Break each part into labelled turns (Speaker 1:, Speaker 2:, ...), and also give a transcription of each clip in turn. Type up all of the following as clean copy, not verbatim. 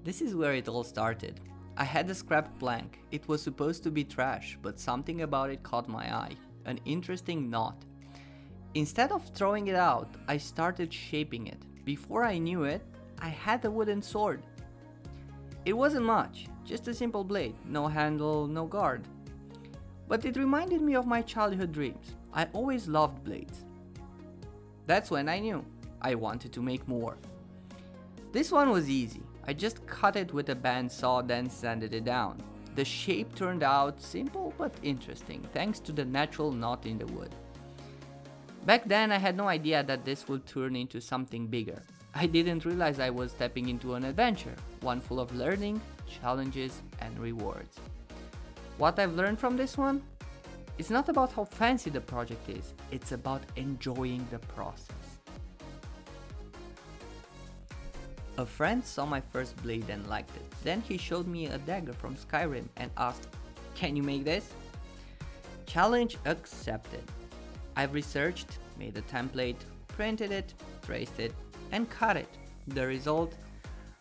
Speaker 1: This is where it all started. I had a scrap plank. It was supposed to be trash, but something about it caught my eye. An interesting knot. Instead of throwing it out, I started shaping it. Before I knew it, I had a wooden sword. It wasn't much, just a simple blade, no handle, no guard. But it reminded me of my childhood dreams. I always loved blades. That's when I knew I wanted to make more. This one was easy. I just cut it with a bandsaw, then sanded it down. The shape turned out simple but interesting, thanks to the natural knot in the wood. Back then I had no idea that this would turn into something bigger. I didn't realize I was stepping into an adventure, one full of learning, challenges, and rewards. What I've learned from this one? It's not about how fancy the project is, it's about enjoying the process. A friend saw my first blade and liked it. Then he showed me a dagger from Skyrim and asked, "Can you make this?" Challenge accepted. I've researched, made a template, printed it, traced it, and cut it. The result?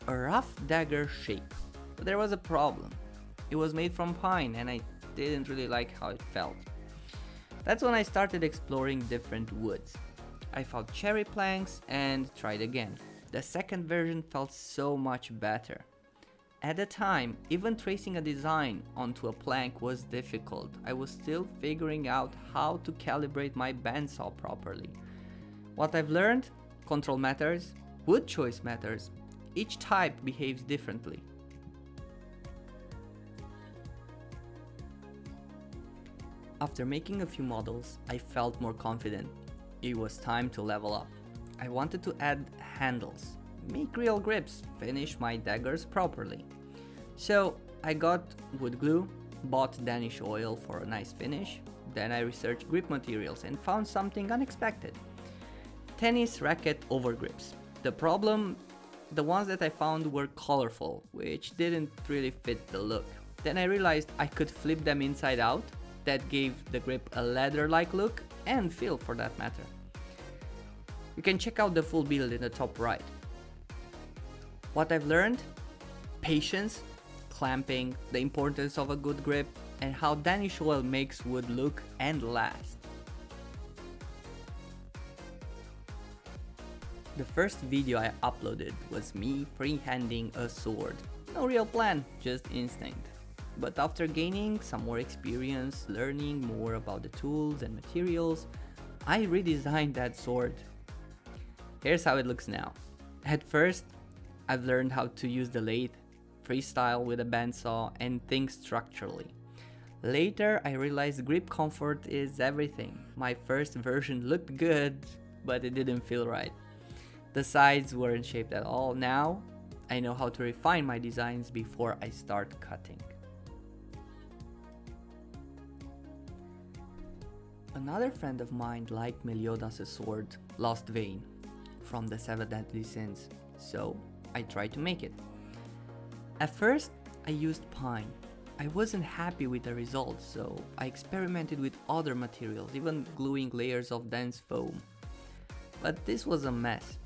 Speaker 1: A rough dagger shape. But there was a problem. It was made from pine and I didn't really like how it felt. That's when I started exploring different woods. I found cherry planks and tried again. The second version felt so much better. At the time, even tracing a design onto a plank was difficult. I was still figuring out how to calibrate my bandsaw properly. What I've learned? Control matters, wood choice matters. Each type behaves differently. After making a few models, I felt more confident. It was time to level up. I wanted to add handles, make real grips, finish my daggers properly. So I got wood glue, bought Danish oil for a nice finish, then I researched grip materials and found something unexpected. Tennis racket overgrips. The problem, the ones that I found were colorful, which didn't really fit the look. Then I realized I could flip them inside out. That gave the grip a leather-like look and feel for that matter. You can check out the full build in the top right. What I've learned? Patience, clamping, the importance of a good grip, and how Danish oil makes wood look and last. The first video I uploaded was me freehanding a sword. No real plan, just instinct. But after gaining some more experience, learning more about the tools and materials, I redesigned that sword. Here's how it looks now. At first, I've learned how to use the lathe, freestyle with a bandsaw, and think structurally. Later, I realized grip comfort is everything. My first version looked good, but it didn't feel right. The sides weren't shaped at all. Now, I know how to refine my designs before I start cutting. Another friend of mine liked Meliodas' sword, Lostvayne, from the 7 Deadly Sins, so I tried to make it. At first, I used pine. I wasn't happy with the results, so I experimented with other materials, even gluing layers of dense foam. But this was a mess.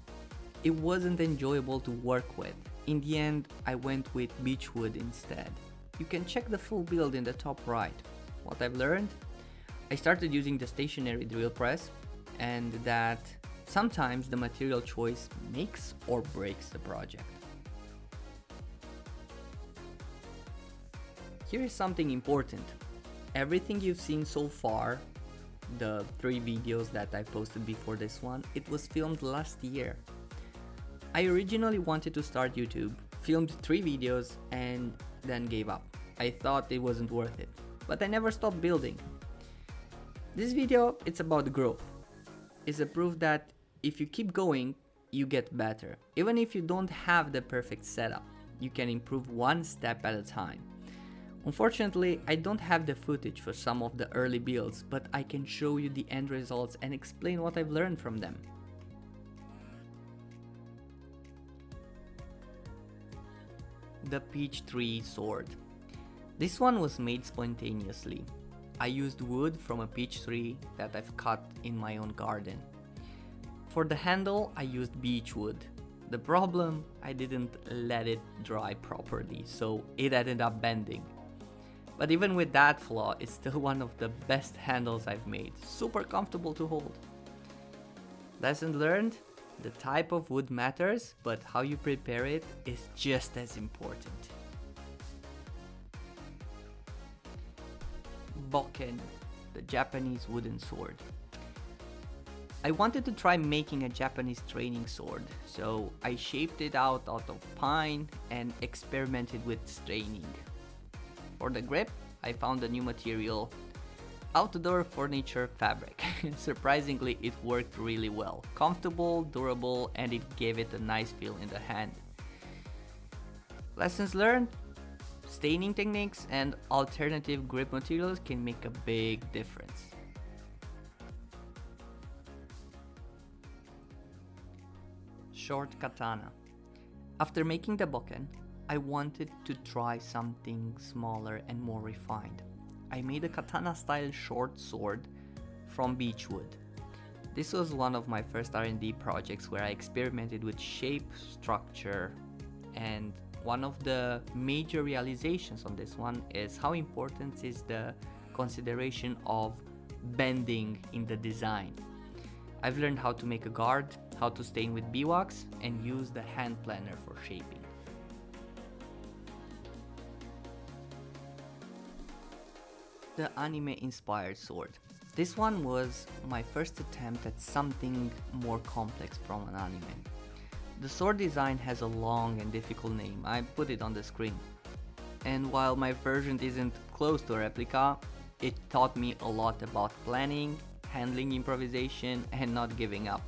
Speaker 1: It wasn't enjoyable to work with. In the end, I went with beechwood instead. You can check the full build in the top right. What I've learned? I started using the stationary drill press, and that sometimes the material choice makes or breaks the project. Here is something important. Everything you've seen so far, the 3 videos that I posted before this one, it was filmed last year. I originally wanted to start YouTube, filmed 3 videos, and then gave up. I thought it wasn't worth it, but I never stopped building. This video, it's about growth. It's a proof that if you keep going, you get better. Even if you don't have the perfect setup, you can improve one step at a time. Unfortunately, I don't have the footage for some of the early builds, but I can show you the end results and explain what I've learned from them. The peach tree sword. This one was made spontaneously. I used wood from a peach tree that I've cut in my own garden. For the handle, I used beech wood. The problem, I didn't let it dry properly, so it ended up bending. But even with that flaw, it's still one of the best handles I've made, super comfortable to hold. Lesson learned, the type of wood matters, but how you prepare it is just as important. Bokken, the Japanese wooden sword. I wanted to try making a Japanese training sword, so I shaped it out of pine and experimented with staining. For the grip, I found a new material, outdoor furniture fabric. Surprisingly, it worked really well. Comfortable, durable, and it gave it a nice feel in the hand. Lessons learned, staining techniques and alternative grip materials can make a big difference. Short katana. After making the Bokken, I wanted to try something smaller and more refined. I made a katana style short sword from beech wood. This was one of my first R&D projects where I experimented with shape, structure, and one of the major realizations on this one is how important is the consideration of bending in the design. I've learned how to make a guard, how to stain with beeswax, and use the hand planner for shaping. The anime-inspired sword. This one was my first attempt at something more complex from an anime. The sword design has a long and difficult name, I put it on the screen. And while my version isn't close to a replica, it taught me a lot about planning, handling improvisation, and not giving up.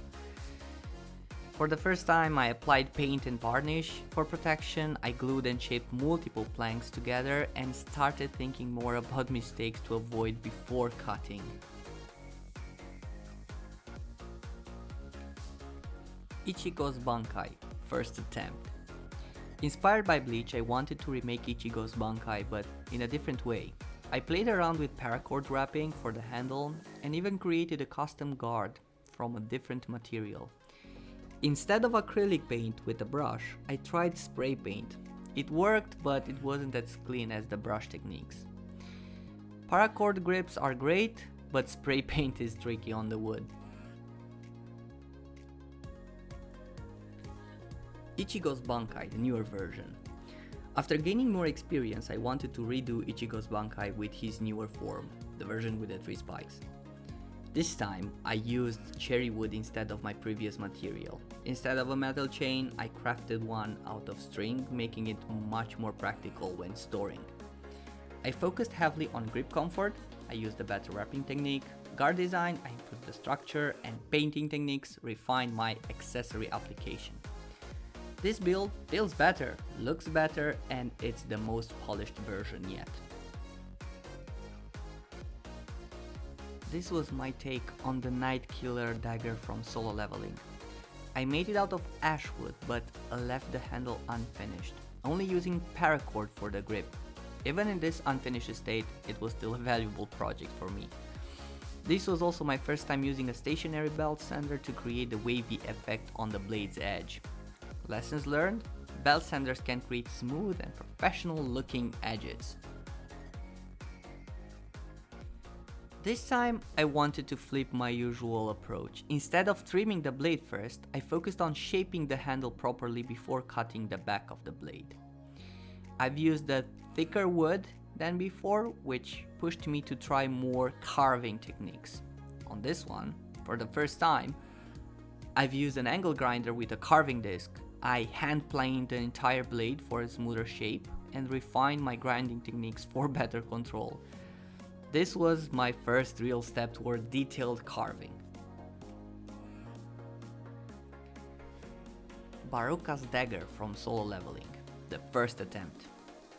Speaker 1: For the first time, I applied paint and varnish. For protection, I glued and shaped multiple planks together and started thinking more about mistakes to avoid before cutting. Ichigo's bankai, first attempt. Inspired by Bleach, I wanted to remake Ichigo's bankai, but in a different way. I played around with paracord wrapping for the handle and even created a custom guard from a different material. Instead of acrylic paint with a brush, I tried spray paint. It worked, but it wasn't as clean as the brush techniques. Paracord grips are great, but spray paint is tricky on the wood. Ichigo's bankai, the newer version. After gaining more experience, I wanted to redo Ichigo's bankai with his newer form, the version with the 3 spikes. This time, I used cherry wood instead of my previous material. Instead of a metal chain, I crafted one out of string, making it much more practical when storing. I focused heavily on grip comfort, I used a better wrapping technique, guard design, I improved the structure, and painting techniques refined my accessory application. This build feels better, looks better, and it's the most polished version yet. This was my take on the Night Killer dagger from SoloLeveling. I made it out of ash wood, but left the handle unfinished, only using paracord for the grip. Even in this unfinished state, it was still a valuable project for me. This was also my first time using a stationary belt sander to create the wavy effect on the blade's edge. Lessons learned, belt sanders can create smooth and professional looking edges. This time, I wanted to flip my usual approach. Instead of trimming the blade first, I focused on shaping the handle properly before cutting the back of the blade. I've used a thicker wood than before, which pushed me to try more carving techniques. On this one, for the first time, I've used an angle grinder with a carving disc. I hand planed the entire blade for a smoother shape and refined my grinding techniques for better control. This was my first real step toward detailed carving. Baruka's Dagger from SoloLeveling, the first attempt.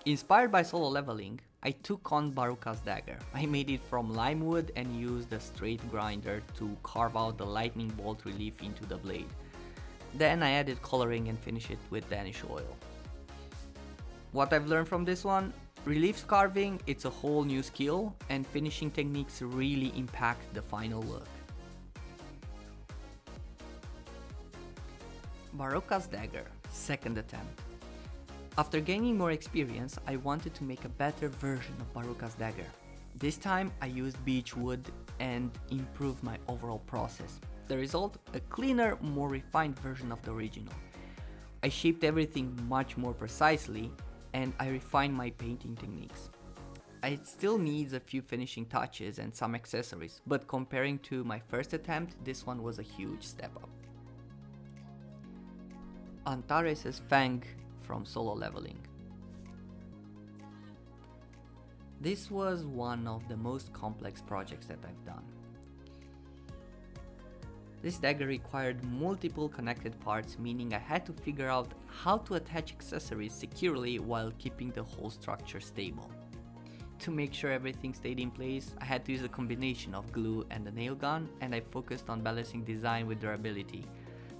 Speaker 1: Inspired by SoloLeveling, I took on Baruka's Dagger. I made it from lime wood and used a straight grinder to carve out the lightning bolt relief into the blade. Then I added coloring and finished it with Danish oil. What I've learned from this one? Relief carving, it's a whole new skill, and finishing techniques really impact the final look. Baruka's Dagger, second attempt. After gaining more experience, I wanted to make a better version of Baruka's Dagger. This time I used beech wood and improved my overall process. The result, a cleaner, more refined version of the original. I shaped everything much more precisely and I refined my painting techniques. It still needs a few finishing touches and some accessories, but comparing to my first attempt, this one was a huge step up. Antares' Fang from SoloLeveling. This was one of the most complex projects that I've done. This dagger required multiple connected parts, meaning I had to figure out how to attach accessories securely while keeping the whole structure stable. To make sure everything stayed in place, I had to use a combination of glue and a nail gun, and I focused on balancing design with durability.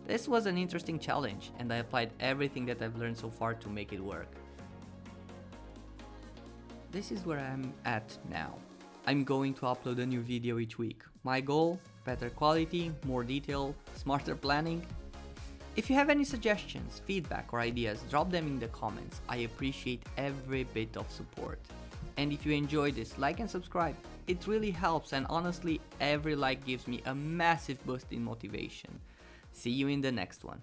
Speaker 1: This was an interesting challenge, and I applied everything that I've learned so far to make it work. This is where I'm at now. I'm going to upload a new video each week. My goal? Better quality, more detail, smarter planning. If you have any suggestions, feedback or ideas, drop them in the comments. I appreciate every bit of support. And if you enjoyed this, like and subscribe. It really helps, and honestly, every like gives me a massive boost in motivation. See you in the next one.